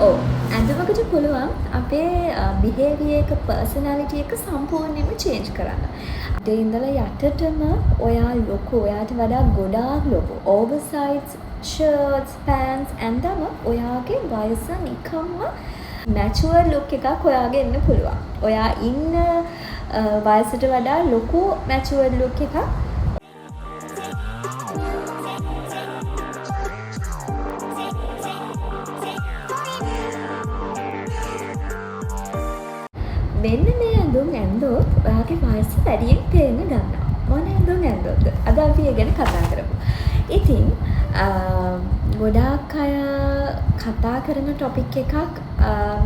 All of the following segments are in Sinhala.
ඔව්. ඇඳුමකට පුළුවන් අපේ බිහේවියර් එක, පර්සනැලිටි එක සම්පූර්ණයෙන්ම චේන්ජ් කරන්න. උදේ ඉඳලා යටටම ඔයා ලොකු, ඔයාට වඩා ගොඩාක් ලොකු ඕවර්සයිස් ෂර්ට්ස්, පෑන්ට්ස් ඇඳම ඔයාගේ වයස නිකම්ම මැචුවර් ලුක් එකක් ඔයාගේ එන්න පුළුවන්. ඔයා ඉන්න වයසට වඩා ලොකු මැචුවර් ලුක් එකක් මෙන්න මේ ඇඳුම් ඇන්දොත් ඔයාගේ වයස වැඩියෙන් පේන්න ගන්නවා. මොන ඇඳුම් ඇන්දොත්ද? අද අපි ඒ ගැන කතා කරමු. ඉතින් ගොඩාක් අය කතා කරන ටොපික් එකක්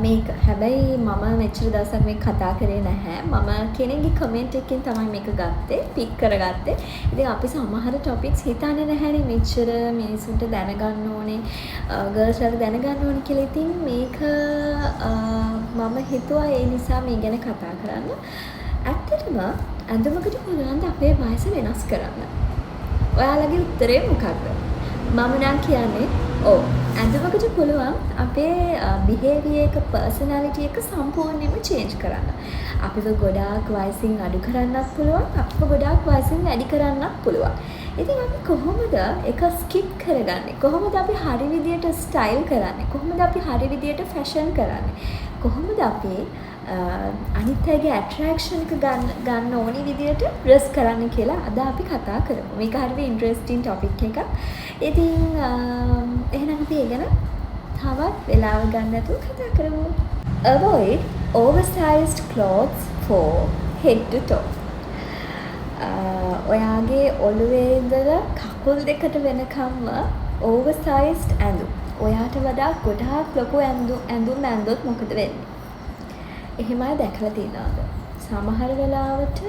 මේක. හැබැයි මම මෙච්චර දවසක් මේක කතා කරේ නැහැ. මම කෙනෙක්ගේ කමෙන්ට් එකකින් තමයි මේක ගත්තේ, පික් කරගත්තේ. ඉතින් අපි සමහර ටොපික්ස් හිතන්නේ නැහැනේ මෙච්චර මිනිසුන්ට දැනගන්න ඕනේ, ගර්ල්ස්ලාට දැනගන්න ඕනේ කියලා. ඉතින් මේක මම හිතුවා ඒ නිසා මේ ගැන කතා කරන්න. ඇත්තටම ඇඳුමකට පුළුවන් ද අපේ වයස වෙනස් කරන්න? ඔයාලගේ උත්තරේ මොකක්ද? මම නම් කියන්නේ ඔව්. ඇඳුමකට පුළුවන් අපේ බිහේවියර් එක, පර්සනැලිටි එක සම්පූර්ණයෙන්ම චේන්ජ් කරන්න. අපිව ගොඩාක් වයසින් අඩු කරන්නත් පුළුවන්, අපිව ගොඩාක් වයසින් වැඩි කරන්නත් පුළුවන්. ඉතින් අපි කොහොමද ඒක ස්කිප් කරගන්නේ? කොහොමද අපි හරි විදියට ස්ටයිල් කරන්නේ? කොහොමද අපි හරි විදියට ෆැෂන් කරන්නේ? කොහොමද අපි අනිත් අයගේ ඇට්‍රැක්ෂන් එක ගන්න ඕනි විදියට ඩ්‍රෙස් කරන්න කියලා අද අපි කතා කරමු. මේක හරියට ඉන්ටරෙස්ටිං ටොපික් එකක්. ඉතින් එහෙනම් අපි ඒ ගැන තවත් වෙලාව ගන්න නැතුව කතා කරමු. Avoid oversized clothes for head to toe. ඔයාගේ ඔළුවේ ඉඳලා කකුල් දෙකට වෙනකම්ම ඕවර්සයිස්ඩ් ඇඳුම්. ඔයාට වඩා ගොඩාක් ලොකු ඇඳුම් ඇන්දොත් මොකද වෙන්නේ? එහෙම අය දැකලා තියෙනවද? සමහර වෙලාවට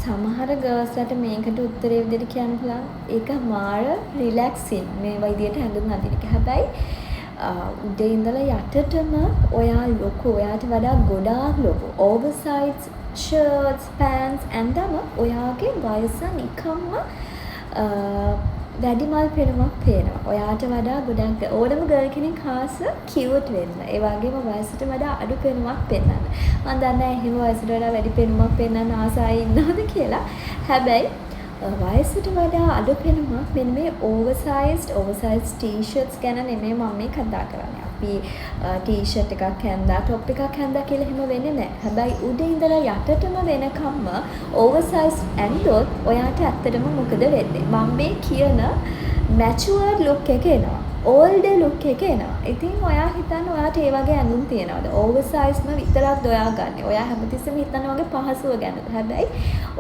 සමහර ගර්ල්ස්ලාට මේකට උත්තරේ විදිහට කියන්න පුළුවන්. ඒක මාර රිලැක්සින් මේ විදිහට ඇඳුම් අඳින එක. හැබැයි උදේ ඉඳලා යටටම ඔයා ලොකු, ඔයාට වඩා ගොඩාක් ලොකු ඕවර්සයිස් ෂර්ට්ස්, පෑන්ට්ස් ඇඳම ඔයාගේ වයස නිකම්ම වැඩිමල් පෙනුමක් පේනවා. ඔයාට වඩා ගොඩක් ඕනම ගර්ල් කෙනෙක් ආස කියුට් වෙන්න. ඒ වගේම වයසට වඩා අඩු පෙනුමක් පෙන්වන්න. මම දන්නේ එහෙම වයසට වඩා වැඩි පෙනුමක් පෙන්වන්න ආස අය ඉන්නවද කියලා. හැබැයි වයසට වඩා අඩු පෙනුමක් මෙන්න මේ ඕවර්සයිස් ටී-ෂර්ට්ස් ගැන නෙමෙයි මම මේ කතා කරන්නේ. අපි ටී-ෂර්ට් එකක් ඇඳලා টොප් එකක් ඇඳලා කියලා එහෙම වෙන්නේ නැහැ. හැබැයි උඩින් ඉඳලා යටටම වෙනකම්ම ඕවර්සයිස් ඇඳොත් ඔයාට ඇත්තටම මොකද වෙන්නේ? මම මේ කියන මැචුවර් ලුක් එක එනවා. ඕල්ඩ් ලුක් එක එනවා. ඉතින් ඔයා හිතන්න ඔයාට ඒ වගේ ඇඳුම් තියනවද? ඕවර්සයිස්ම විතරක්ද ඔයා ගන්නෙ? ඔයා හැමතිස්සෙම හිතන වගේ පහසුව ගැනද? හැබැයි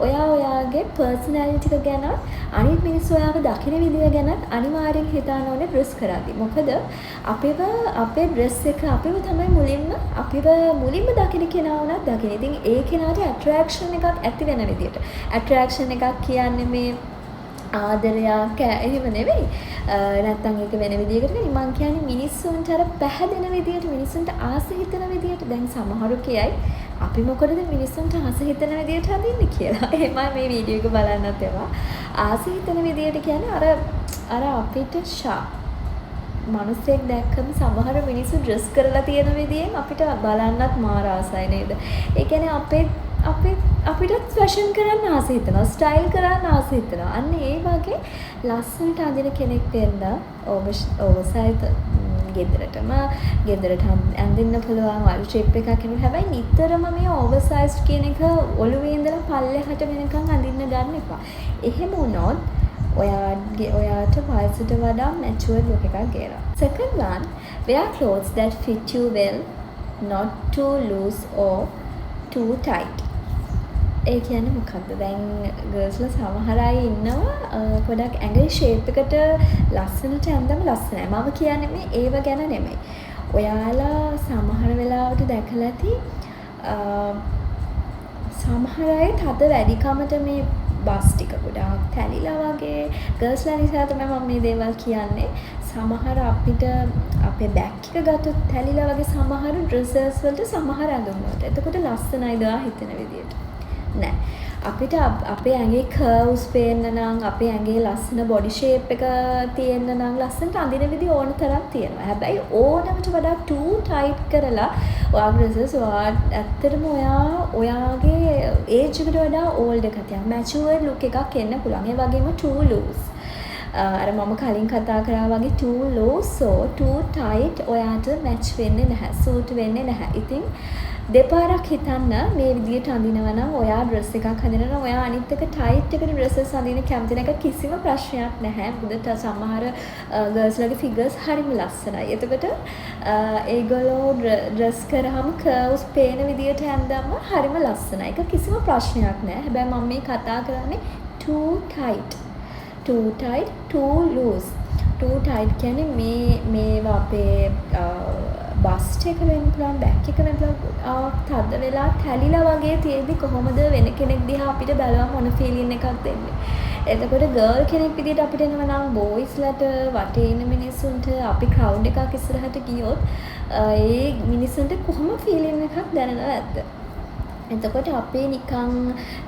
ඔයා ඔයාගේ පර්සනැලිටි එක ගැන, අනිත් මිනිස්සු ඔයාව දකින විදිය ගැනත් අනිවාර්යෙන් හිතන්න ඕනේ ඩ්‍රෙස් කරද්දී. මොකද අපේ ඩ්‍රෙස් එක අපිව තමයි මුලින්ම දකින කෙනා වුණත් දකින. ඉතින් ඒ කෙනාට ඇට්‍රැක්ෂන් එකක් ඇති වෙන විදියට. ඇට්‍රැක්ෂන් එකක් කියන්නේ මේ ආදරයක් එහෙම නෙවෙයි. නැත්තම් ඒක වෙන විදියකට නෙවෙයි. මං කියන්නේ මිනිස්සුන්ට අර පැහැදෙන විදියට, මිනිස්සුන්ට ආස හිතෙන විදියට. දැන් සමහරු කියයි අපි මොකටද මිනිස්සුන්ට ආස හිතෙන විදියට හදින්නේ කියලා. එහෙම මේ වීඩියෝ එක බලන්නත් ඒවා. ආස හිතෙන විදියට කියන්නේ අර අපිට මනුස්සයෙක් දැක්කම සමහර මිනිස්සු ඩ්‍රෙස් කරලා තියෙන විදියෙන් අපිට බලන්නත් මාර ආසයි නේද? ඒ කියන්නේ අපිටත් ෆැෂන් කරන්න ආස හිතෙනවා, ස්ටයිල් කරන්න ආස හිතෙනවා. අන්න ඒ වගේ ලස්සනට අඳින කෙනෙක් වෙන්න ඕවර්සයිස් ගෙදරට ඇඳින්න පුළුවන් වල ෂේප් එකක් එනවා. හැබැයි නිතරම මේ ඕවර්සයිස්ඩ් කියන එක ඔළුවේ ඉඳලා පල්ලෙහාට වෙනකන් අඳින්න ගන්න එපා. එහෙම වුණොත් ඔයාට වයසට වඩා මැචුවර් ලුක් එකක් ගේනවා. Second one, wear clothes that fit you well, not too loose or too tight. ඒ කියන්නේ මොකක්ද? දැන් ගර්ල්ස්ලා සමහර අය ඉන්නවා ගොඩක් ඇඟේ ෂේප් එකට ලස්සනට ඇඳම ලස්සනයි. මම කියන්නේ මේ ඒව ගැන නෙමෙයි. ඔයාලා සමහර වෙලාවට දැකලා ඇති සමහර අය තද වැඩිකමට මේ බස් ටික ගොඩාක් තැලිලා වගේ ගර්ල්ස්ලා නිසා තමයි මම මේ දේවල් කියන්නේ. සමහර අපිට අපේ බෑග් එක ගත්තොත් තැලිලා වගේ සමහර ඩ්‍රෙසර්ස් වලට සමහර ඇඳුම් වලට. එතකොට ලස්සනයිද හිතෙන විදියට. නෑ. අපිට අපේ ඇඟේ කර්ව්ස් පේන්න නම් අපේ ඇඟේ ලස්සන බොඩි ෂේප් එක තියෙන්න නම් ලස්සනට අඳින විදි ඕන තරම් තියෙනවා. හැබැයි ඕනකට වඩා too tight කරලා ඔයාගේ ඩ්‍රෙසස් ඇත්තටම ඔයාගේ ඒජ් එකට වඩා ඕල්ඩ් එකක් තියන මැචුවර්ඩ් ලුක් එකක් එන්න පුළුවන්. ඒ වගේම too loose. අර මම කලින් කතා කරා වගේ too loose so too tight ඔයාට මැච් වෙන්නේ නැහැ. සූට් වෙන්නේ නැහැ. ඉතින් දෙපාරක් හිතන්න මේ විදියට අඳිනවා නම් ඔයා ඩ්‍රෙස් එකක් අඳිනවා නම් ඔයා අනිත් එක ටයිට් එකට ඩ්‍රෙසස් අඳින කැමති නැක කිසිම ප්‍රශ්නයක් නැහැ. මොකද සමහර ගර්ල්ස් ලගේ ෆිගර්ස් හරිම ලස්සනයි. එතකොට ඒගොල්ලෝ ඩ්‍රෙස් කරාම කර්ව්ස් පේන විදියට ඇඳාම හරිම ලස්සනයි. ඒක කිසිම ප්‍රශ්නයක් නැහැ. හැබැයි මම මේ කතා කරන්නේ too tight. too tight, too loose. too tight කියන්නේ මේවා අපේ බස්ට් එක වෙන්න පුළුවන්, බෑක් එක වෙන්න පුළුවන්. තද වෙලා තැලිලා වගේ තියෙද්දි කොහොමද වෙන කෙනෙක් දිහා අපිට බලවම මොන ෆීලින් එකක් දෙන්නේ. එතකොට ගර්ල් කෙනෙක් විදිහට අපිට එනවා නම් බොයිස්ලට වටේ ඉන්න මිනිස්සුන්ට අපි ක්‍රවුඩ් එකක් ඉස්සරහට ගියොත් ඒ මිනිස්සුන්ට කොහොම ෆීලින් එකක් දැනෙනවද? එතකොට අපේ නිකන්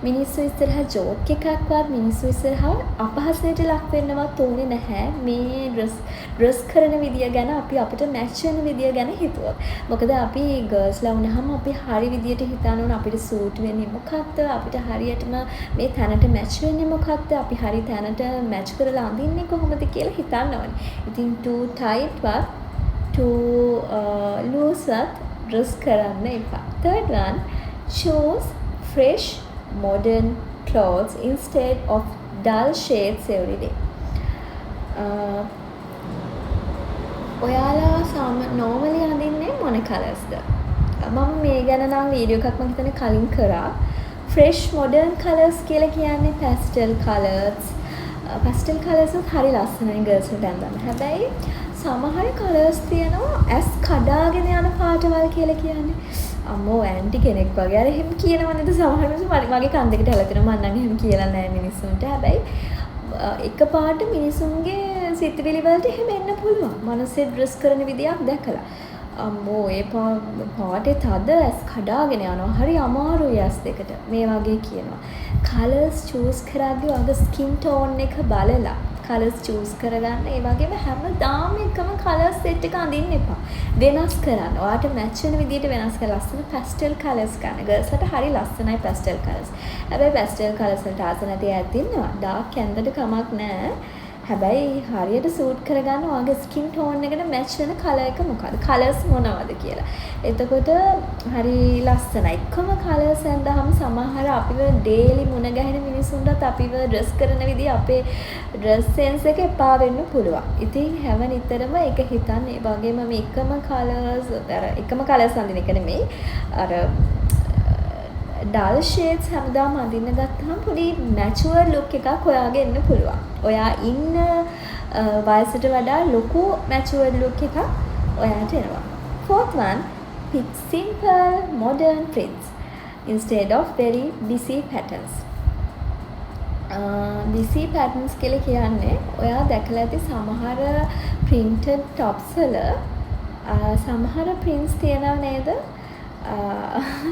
මිනිස්සු ඉස්සරහා ජෝක් එකක්වත් මිනිස්සු ඉස්සරහා අපහසයට ලක් වෙන්නවත් ඕනේ නැහැ. මේ ඩ්‍රෙස් කරන විදිය ගැන අපි අපිට මැච් වෙන විදිය ගැන හිතුවොත්. මොකද අපි ගර්ල්ස්ලා වුණාම අපි හරි විදියට හිතන්න ඕන අපිට සූට් වෙන්නේ මොකක්ද? අපිට හරියටම මේ තැනට මැච් වෙන්නේ මොකක්ද? අපි හරි තැනට මැච් කරලා අඳින්නේ කොහොමද කියලා හිතන්න ඕනේ. ඉතින් too tight වත් too loose වත් ඩ්‍රෙස් කරන්න එපා. Third one, choose fresh modern clothes instead of dull shades every day. ඔයාලා normally අඳින්නේ මොන colorsද? මම මේ ගැන නම් වීඩියෝ එකක් මම හිතන්නේ කලින් කරා. fresh modern colors කියලා කියන්නේ pastel colors. pastel colors හරි ලස්සනයි girls ට අඳින්න. හැබැයි සමහර colors තියෙනවා ඇස් කඩාගෙන යන පාටවල් කියලා කියන්නේ. අම්මෝ ඇන්ටි කෙනෙක් වගේ. අර එහෙම කියනව නේද සමහර මිනිස්සු මගේ කන් දෙකට හැලෙනවා. මම නම් එහෙම කියලා නැහැ මිනිස්සුන්ට. හැබැයි එකපාරට මිනිසුන්ගේ සිතුවිලි වලට එහෙම එන්න පුළුවන්. මනසේ ඩ්‍රෙස් කරන විදියක් දැකලා. අම්මෝ ඒ පාටේ තද ඇස් කඩාගෙන යනවා. හරි අමාරුයි ඇස් දෙකට. මේ වගේ කියනවා. කලර්ස් චූස් කරද්දී ඔයාගේ ස්කින් ටෝන් එක බලලා කලර්ස් චූස් කරගන්න. ඒ වගේම හැමදාම එකම කලර් සෙට් එක අඳින්න එපා. වෙනස් කරන්න. ඔයාට මැච් වෙන විදිහට වෙනස් කරලා ලස්සන පැස්ටල් කලර්ස් ගන්න. ගර්ල්ස්ලට හරි ලස්සනයි පැස්ටල් කලර්ස්. හැබැයි පැස්ටල් කලර්ස් වලට ආස නැති අය ඉන්නවා. ඩාර්ක් ඇඳට කමක් නැහැ. හැබැයි හරියට සූට් කරගන්න ඔයාගේ ස්කින් ටෝන් එකට මැච් වෙන කලර් එක මොකක්ද? කලර්ස් මොනවද කියලා. එතකොට හරි ලස්සනයි. එකම කලර්ස් ඇඳහම සමහර අපිව ඩේලි මුණ ගැහෙන මිනිස්සුන්ටත් අපිව ඩ්‍රෙස් කරන විදිහ අපේ ඩ්‍රෙස් සෙන්ස් එක එපා වෙන්න පුළුවන්. ඉතින් හැම නිතරම ඒක හිතන්න. ඒ වගේම මේ එකම කලර්ස් එකම කලර්ස් අඳින එක නෙමෙයි. අර ඩල් ෂේඩ්ස් හැමදාම අඳින්න ගත්තාම පොඩි මැචුවර් ලුක් එකක් ඔයාගේ එන්න පුළුවන්. ඔයා ඉන්න වයසට වඩා ලොකු මැචුවර් ලුක් එකක් ඔයාට එනවා. Fourth one, pick simple modern prints instead of very busy patterns. busy patterns කියලා කියන්නේ ඔයා දැකලා ඇති සමහර printed tops වල සමහර prints තියෙනව නේද?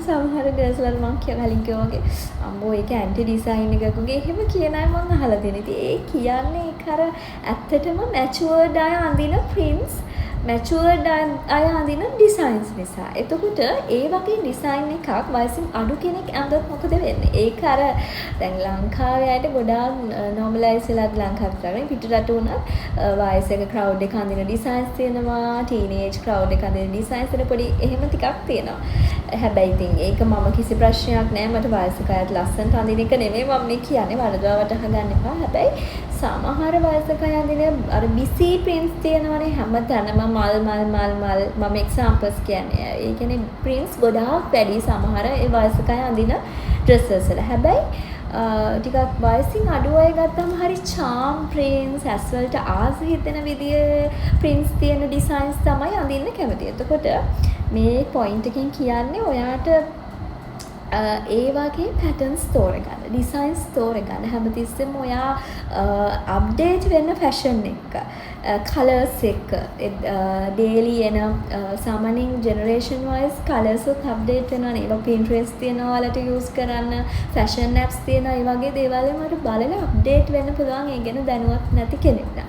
සමහර ගර්ල්ස්ලා මම කලින් කිව්වා වගේ අම්බෝ ඒක ඇන්ටි ඩිසයින් එකකගේ එහෙම කියන අය මම අහලා තියෙනවා. ඉතින් ඒ කියන්නේ ඒක අර ඇත්තටම මැචුවර්ඩ් අය අඳින prints මැචුවර්ඩ් අය අඳින ඩිසයින්ස් නිසා. එතකොට ඒ වගේ ඩිසයින් එකක් වයසින් අඩු කෙනෙක් අඳුත් මොකද වෙන්නේ? ඒක අර දැන් ලංකාවේ අයට ගොඩාක් normalize වෙලාද ලංකාවට කරන්නේ පිටරට උනත් වයසක crowd එක අඳින ඩිසයින්ස් තියෙනවා, teenage crowd එක අඳින ඩිසයින්ස් වල පොඩි එහෙම ටිකක් තියෙනවා. හැබැයි ඉතින් ඒක මම කිසි ප්‍රශ්නයක් නෑ. මට වයසක අයත් ලස්සනට අඳින එක නෙමෙයි මම මේ කියන්නේ. වරදවා වටහා ගන්න එපා. හැබැයි සමහර වයසක අය අඳින අර busy prints තියෙනවනේ හැම තැනම මල් මම එක්සැම්පල්ස් කියන්නේ. ඒ කියන්නේ prints ගොඩාක් වැඩි සමහර ඒ වයසක අය අඳින dresses වල. හැබැයි ටිකක් වයසින් අඩු අය ගත්තම හරි charm prints ඇස් වලට ආස හිතෙන විදිහේ prints තියෙන designs තමයි අඳින්න කැමති. එතකොට මේ point එකෙන් කියන්නේ ඔයාට ඒ වගේ පැටර්න්ස් තෝරගන්න, ඩිසයින්ස් තෝරගන්න. හැමතිස්සෙම ඔයා අප්ඩේට් වෙන්න ෆැෂන් එක, කලර්ස් එක, ඩේලි එන සාමාන්‍යයෙන් ජෙනරේෂන් වයිස් කලර්ස් උත් අප්ඩේට් වෙනවා. ඒවා Pinterest තියෙනවා ඔයාලට යූස් කරන්න, ෆැෂන් ඇප්ස් තියෙනවා. ඒ වගේ දේවල් වලට බලලා අප්ඩේට් වෙන්න පුළුවන් ඒ ගැන දැනුවත් නැති කෙනෙක්ට.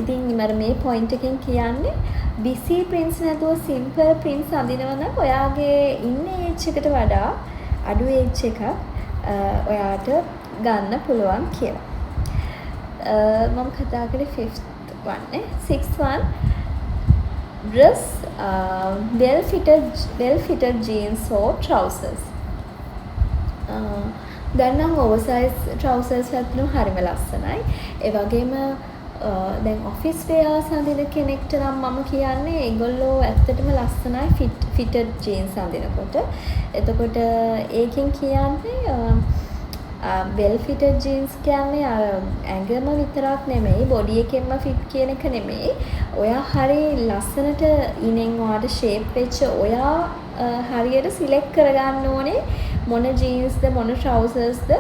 ඉතින් මම මේ පොයින්ට් එකෙන් කියන්නේ busy prints නැතුව simple prints අඳිනවා නම් ඔයාගේ ඉන්න ඒජ් එකට වඩා අඩු ඒජ් එකක් ඔයාට ගන්න පුළුවන් කියලා. මම කතා කරේ 5th one නේ. 6th one, dress well fitted jeans or trousers. දැන් නම් oversize trousers එකත් හරිම ලස්සනයි. ඒ වගේම දැන් ඔෆිස් වෙයාර්ස් අඳින කෙනෙක්ට නම් මම කියන්නේ ඒගොල්ලෝ ඇත්තටම ලස්සනයි fitted jeans අඳිනකොට. එතකොට ඒකෙන් කියන්නේ well fitted jeans කියන්නේ ඇඟම විතරක් නෙමෙයි, බොඩි එකෙන්ම fit කියන එක නෙමෙයි. ඔයා හරි ලස්සනට ඉනෙන් ඔයාට shape වෙච්ච ඔයා හරියට select කරගන්න ඕනේ මොන jeansද මොන trousersද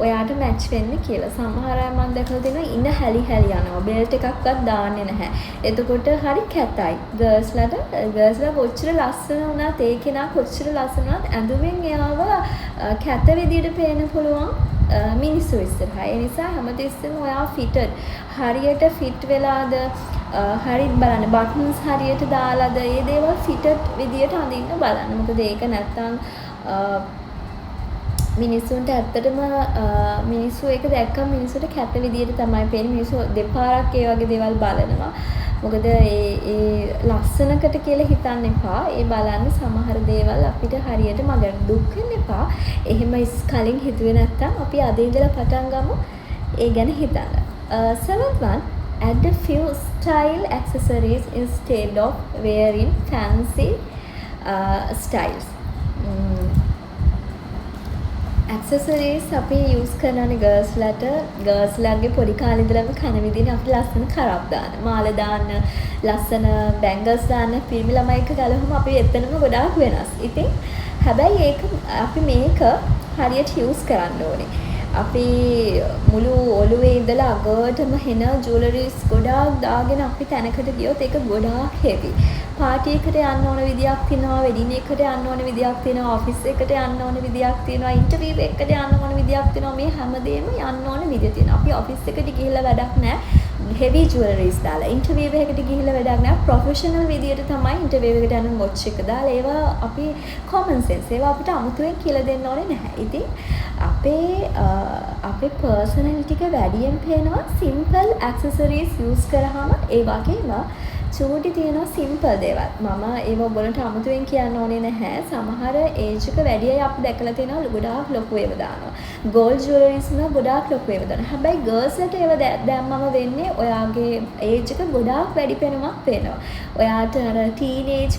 ඔයාට මැච් වෙන්න කියලා. සමහර අය මම දැකලා තියෙනවා ඉන්න හැලි යනවා. බෙල්ට් එකක්වත් දාන්නේ නැහැ. එතකොට හරි කැතයි. ගර්ල්ස්ලා කොච්චර ලස්සන වුණත් ඒ කෙනා කොච්චර ලස්සන වුණත් ඇඳුමින් එයාව කැත විදියට පේන්න පුළුවන් මිනිස්සු ඉස්සරහා. ඒ නිසා හැමතිස්සෙම ඔයා fitted හරියට fit වෙලාද හරියට බලන්න, buttons හරියට දාලාද, මේ දේවල් fitted විදියට අඳින්න බලන්න. මොකද ඒක නැත්තම් මිනිස්සුන්ට ඇත්තටම මිනිස්සු ඒක දැක්කම මිනිස්සුන්ට කැත විදියට තමයි පේන්නේ. මිනිස්සු දෙපාරක් ඒ වගේ දේවල් බලනවා. මොකද ඒ ලස්සනකට කියලා හිතන්න එපා. ඒ බලන්න සමහර දේවල් අපිට හරියට මගට දුක් වෙන්න එපා. එහෙම කලින් හිතුවේ නැත්තම් අපි අද ඉඳලා පටන් ගමු ඒ ගැන හිතන්න. 7th one, add a few style accessories instead of wearing fancy styles. ඇක්සසරීස් අපි යූස් කරනනේ ගර්ල්ස්ලාගේ පොඩි කාලේ ඉඳලම කන විදිහට අපි ලස්සන කරප් දාන්න, මාල දාන්න, ලස්සන බැංගල්ස් දාන්න, පිරිමි ළමයි එක ගලවම අපි එතනම ගොඩාක් වෙනස්. ඉතින් හැබැයි ඒක අපි මේක හරියට යූස් කරන්න ඕනේ. අපි මුළු ඔළුවේ ඉඳලා අගටම හෙන ජුවලරිස් ගොඩාක් දාගෙන අපි තැනකට ගියොත් ඒක ගොඩාක් හෙවි. පාටි එකට යන්න ඕන විදියක් තියෙනවා, වෙඩින් එකට යන්න ඕන විදියක් තියෙනවා, ඔෆිස් එකට යන්න ඕන විදියක් තියෙනවා, ඉන්ටර්විව් එකකට යන්න ඕන විදියක් තියෙනවා. මේ හැමදේම යන්න ඕන විදිය තියෙනවා. අපි ඔෆිස් එකට ගිහිල්ලා වැඩක් නැහැ heavy jewelries දාලා. ඉන්ටර්විව් එකකට ගිහිල්ලා වැඩක් නැහැ ප්‍රොෆෙෂනල් විදියට තමයි ඉන්ටර්විව් එකට යන වොච් එක දාලා. ඒවා අපි common sense ඒවා අපිට අමුතුවෙන් කියලා දෙන්න ඕනේ නැහැ. ඉතින් අපේ personality එක වැඩියෙන් පේනවා simple accessories use කරාම. ඒ වගේම චූටි තියෙනවා simple දේවල්. මම ඒව ඔයගොල්ලන්ට අමුතුවෙන් කියන්න ඕනේ නැහැ. සමහර age එක වැඩි අය අපි දැකලා තියෙනවා ගොඩාක් ලොකු ඒවා දානවා. gold jewelries න ගොඩාක් ලොකු ඒවා දානවා. හැබැයි girls ලට ඒව දැම්මම වෙන්නේ ඔයාගේ age එක ගොඩාක් වැඩි පෙනුමක් පේනවා. ඔයාට අර teenage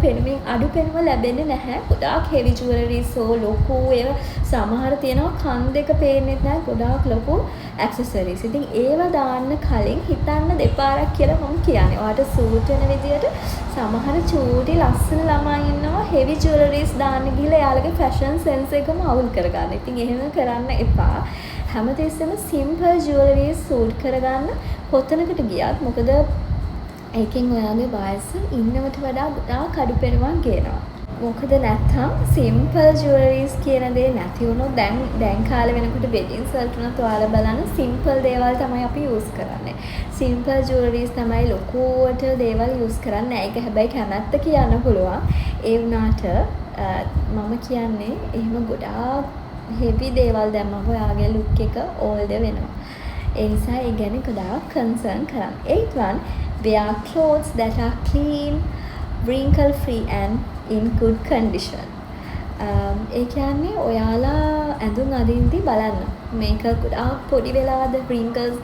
පෙනුමින් අඩු පෙනුම ලැබෙන්නේ නැහැ. ගොඩාක් heavy jewelries ඕ ලොකු ඒවා සමහර තියෙනවා කන් දෙක පේන්නේ නැහැ ගොඩාක් ලොකු accessories. ඉතින් ඒවා දාන්න කලින් හිතන්න දෙපාරක් කියලා මම කියන්නේ. ඔයාට සූට් වෙන විදියට සමහර චූටි ලස්සන ළමයි ඉන්නවා heavy jewelries දාන්න ගිහලා එයාලගේ fashion sense එකම අවුල් කරගන්න. ඉතින් එහෙම කරන්න එපා. හැමතිස්සෙම simple jewelries සූට් කරගන්න කොතනකට ගියත්. මොකද ඒකෙන් ඔයාගේ වයස ඉන්නවට වඩා ගොඩාක් අඩු පෙනුමක් ගේනවා. මොකද නැත්තම් simple jewelries කියන දේ නැති වුණොත් දැන් කාලේ වෙනකොට weddings වලට උනත් ඔයාලා බලන්න simple දේවල් තමයි අපි use කරන්නේ. simple jewelries තමයි ලොකුවට දේවල් use කරන්නේ. ඒක හැබැයි කැමැත්ත කියන්න පුළුවන්. ඒ වුණාට මම කියන්නේ එහෙම ගොඩාක් heavy දේවල් දැම්මම ඔයාගේ look එක old වෙනවා. ඒ නිසා ඒ ගැන ගොඩාක් concern කරන්න. 8th one, wear clothes that are clean, wrinkle free and in good condition. ඒ කියන්නේ ඔයාලා ඇඳුම් අඳින්දි බලන්න මේක ගොඩාක් පොඩි වෙලාද wrinkles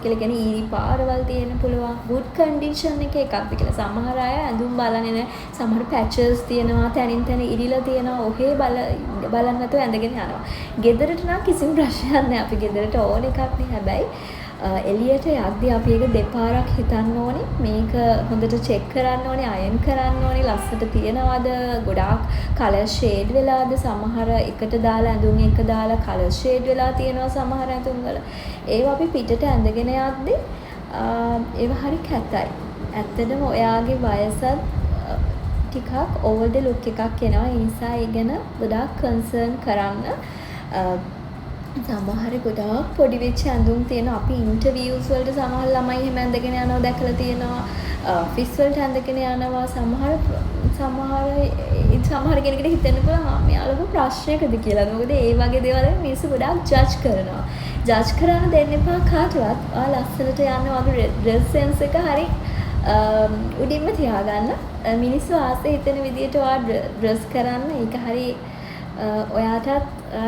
කියලා කියන්නේ ඊරි පාරවල් තියෙන පුළුවන්. good condition එකේ එකක්ද කියලා. සමහර අය ඇඳුම් බලන්නේ නැහැ. සමහර patches තියෙනවා, තනින් තන ඉරිලා තියෙනවා. ඔහේ බලන්න නැතුව ඇඳගෙන යනවා. ගෙදරට නම් කිසිම ප්‍රශ්නයක් නැහැ. අපි ගෙදරට ඕන එකක් නේ. හැබැයි එළියට යද්දී අපි ඒක දෙපාරක් හිතන්න ඕනේ. මේක හොඳට චෙක් කරන්න ඕනේ, අයන් කරන්න ඕනේ, ලස්සට තියනවාද, ගොඩාක් කලර් ෂේඩ් වෙලාද, සමහර එකට දාලා ඇඳුම් එක දාලා කලර් ෂේඩ් වෙලා තියෙනවා සමහර ඇඳුම් වල. ඒවා අපි පිටට ඇඳගෙන යද්දී ඒවා හරි කැතයි. ඇත්තටම ඔයාගේ වයසත් ටිකක් ඕල්ඩ් ලුක් එකක් එනවා. ඒ නිසා ඒ ගැන ගොඩාක් කන්සර්න් කරන්න. සමහර ගොඩාක් පොඩි වෙච්ච ඇඳුම් තියෙන අපි ඉන්ටර්විව්ස් වලට සමහර ළමයි එහෙම ඇඳගෙන යනවා දැකලා තියෙනවා. ඔෆිස් වලට ඇඳගෙන යනවා. සමහර කෙනෙකුට හිතෙන්න පුළුවන් මෙයාලගේ ප්‍රශ්නයකද කියලා. මොකද ඒ වගේ දේවල් මිනිස්සු ගොඩාක් ජජ් කරනවා. ජජ් කරන්න දෙන්න එපා කාටවත්. ඔයා ලස්සනට යන්න වගේ ඩ්‍රෙස් සෙන්ස් එක හරි උඩින්ම තියාගන්න. මිනිස්සු ආසේ හිතෙන විදියට ඔයා ඩ්‍රෙස් කරන්න. ඒක හරි ඔයාටත්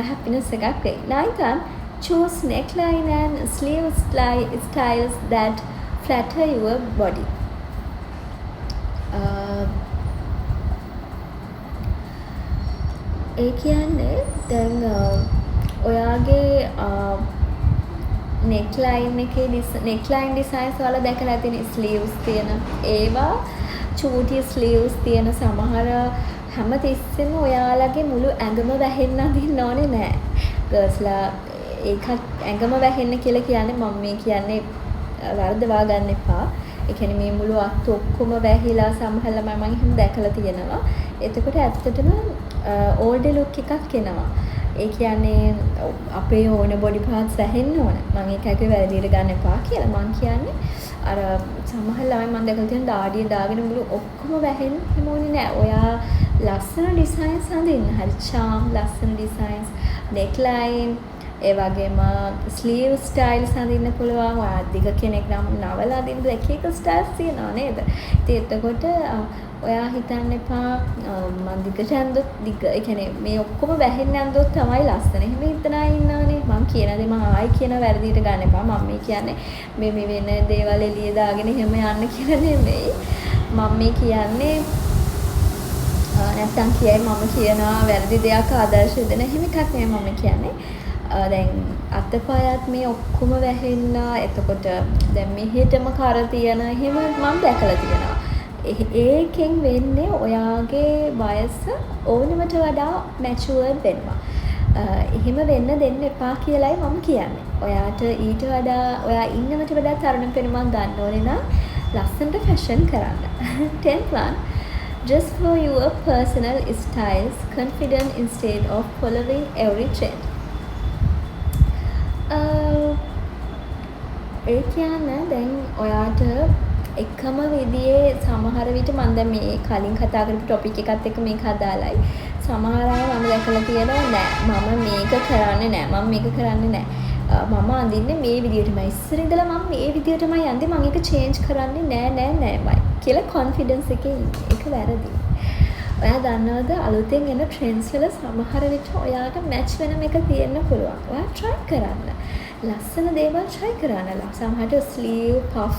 happiness එකක් වෙයි. 9th choose neckline and sleeve styles that flatter your body. ඒ කියන්නේ දැන් ඔයාගේ neckline designs වල දැකලා තියෙන sleeves තියෙන ඒවා චූටි sleeves තියෙන සමහර හැම තිස්සෙම ඔයාලගේ මුළු ඇඟම වැහෙන්න අඳින්න ඕනේ නෑ. ගර්ල්ස්ලා ඒකත් ඇඟම වැහෙන්න කියලා කියන්නේ මම මේ කියන්නේ වරදවා ගන්න එපා. ඒ කියන්නේ මේ මුළු අත් ඔක්කොම වැහිලා සමහර ළමයි මම එහෙම දැකලා තියෙනවා. එතකොට ඇත්තටම ඕල්ඩ් ලුක් එකක් එනවා. ඒ කියන්නේ අපේ ඕන බොඩි පාර්ට්ස් වැහෙන්න ඕන. මම ඒකගේ වැරදියට ගන්න එපා කියලා. මම කියන්නේ අර සමහර ළමයි මම දැකලා තියෙන දාඩිය දාගෙන මුළු ඔක්කොම වැහෙන්න එහෙම ඕනේ නෑ. ඔයා ලස්සන ඩිසයින්ස් අඳින්න. හරි charm ලස්සන ඩිසයින්ස්, neckline, ඒ වගේම ස්ලීව් ස්ටයිල්ස් අඳින්න පුළුවන්. ඔයා දිග කෙනෙක් නම් නවල අඳින්න එක එක ස්ටයිල්ස් තියෙනවා නේද? ඉතින් එතකොට ඔයා හිතන්න එපා මම දිගට ඇඳොත් ඒ කියන්නේ මේ ඔක්කොම වැහෙන්න ඇඳොත් තමයි ලස්සන. එහෙම හිතන අය ඉන්නවනේ. මම කියන දේ මම ආයි කියන වැරදියට ගන්න එපා. මම මේ කියන්නේ මේ වෙන දේවල් එළිය දාගෙන එහෙම යන්න කියලා නෙමෙයි. මම මේ කියන්නේ නැත්තම් කියයි මම කියනවා වැරදි දෙයක් ආදර්ශ දෙන එහෙම එකක් නෙමෙයි මම කියන්නේ. දැන් අතපයත් මේ ඔක්කොම වැහෙන්න එතකොට දැන් මෙහෙටම කර තියන එහෙම මම දැකලා තියෙනවා. ඒකෙන් වෙන්නේ ඔයාගේ වයස ඕනමට වඩා මැචුවර්ඩ් වෙනවා. එහෙම වෙන්න දෙන්න එපා කියලායි මම කියන්නේ. ඔයාට ඊට වඩා ඔයා ඉන්නමට වඩා තරුණ පෙනුමක් ගන්න ඕනේ නම් ලස්සනට ෆැෂන් කරන්න. 10th one, dress for your personal styles, confident instead of following every trend. ඒ කියන්නේ දැන් ඔයාට එකම විදිහේ සමහර විට මම දැන් මේ කලින් කතා කරපු ටොපික් එකත් එක්ක මේක අදාළයි. සමහර අය මම දැකලා තියෙනවා නෑ මම මේක කරන්නේ නෑ මම මේක කරන්නේ නෑ. මම අඳින්නේ මේ විදිහටමයි. ඉස්සර ඉඳලා මම මේ විදිහටමයි අඳින්නේ. මම ඒක චේන්ජ් කරන්නේ නෑමයි කියලා කොන්ෆිඩන්ස් එකේ ඉන්නේ. ඒක වැරදි. ඔයා දන්නවද අලුතෙන් එන ට්‍රෙන්ඩ්ස් වල සමහර විට ඔයාට මැච් වෙන මේක තියෙන්න පුළුවන්. ඔයා try කරන්න. ලස්සන දේවල් try කරන්න. සමහරට ස්ලීව් පෆ්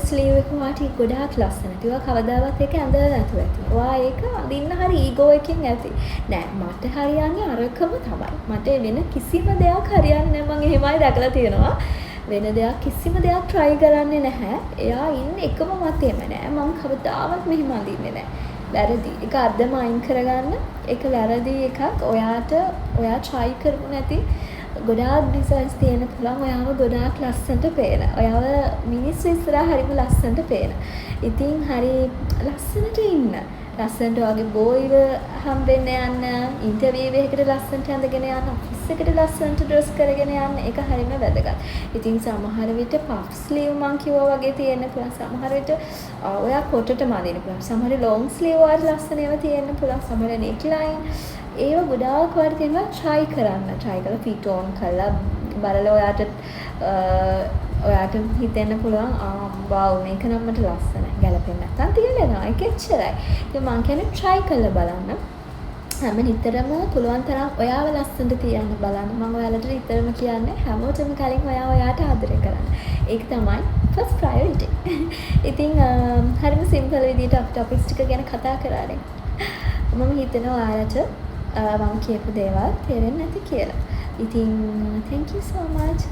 ස්ලීව් එක වාට ගොඩාක් ලස්සනයි. ඒවා කවදාවත් ඒක ඇඳලා නැතුව ඇති. ඔයා ඒක අඳින්න හරි ඊගෝ එකකින් ඇති. නෑ මට හරියන්නේ අරකම තමයි. මට වෙන කිසිම දෙයක් හරියන්නේ නෑ. මම එහෙමයි දැකලා තියෙනවා. වෙන දෙයක් කිසිම දෙයක් try කරන්නේ නැහැ. එයා ඉන්නේ එකම මතෙම නෑ. මම කවදාවත් මෙහෙම අඳින්නේ නෑ. වැරදි. ඒක අර්ධම අයින් කරගන්න. ඒක වැරදි එකක්. ඔයා try කරපු නැති ගොඩාක් ඩිසයින්ස් තියෙන පුළුවන්. ඔයාව ගොඩාක් ලස්සනට පේන. ඔයාව මිනිස්සු ඉස්සරහා හරිම ලස්සනට පේන. ඉතින් හරි ලස්සනට ඉන්න. ලස්සනට වගේ බෝයිව හම්බෙන්න යන්න, ඉන්ටර්විව් එකකට ලස්සනට ඇඳගෙන යන්න, ඔෆිස් එකට ලස්සනට ඩ්‍රෙස් කරගෙන යන්න. ඒක හරිම වැදගත්. ඉතින් සමහර විට පෆ් ස්ලීව් මං කිව්වා වගේ තියෙන්න පුළුවන්. සමහර විට ඔයා කොටටම අදින්න පුළුවන්. සමහර ලොන්ග් ස්ලීව් වල ලස්සන ඒවා තියෙන්න පුළුවන්. සමහර නෙක්ලයින් ඒව ගොඩාක් වට තියෙනවා. try කරන්න. try කරලා fit on කරලා බලලා ඔයාට හිතෙන්න පුළුවන් වව් මේක නම් මට ලස්සනයි. ගැලපෙන්නේ නැත්තම් තියලා ඒක එච්චරයි. ඉතින් මං කියන්නේ try කරලා බලන්න. හැම නිතරම පුළුවන් තරම් ඔයාව ලස්සනට තියන්න බලන්න. මම ඔයාලට නිතරම කියන්නේ හැමෝටම කලින් ඔයාට ආදරය කරන්න. ඒක තමයි first priority. ඉතින් හරිම simple විදිහට අපි topics ටික ගැන කතා කරානේ. මම හිතනවා ඔයාලට මම කියපු දේවල් තේරෙන්නේ නැති කියලා. ඉතින් thank you so much.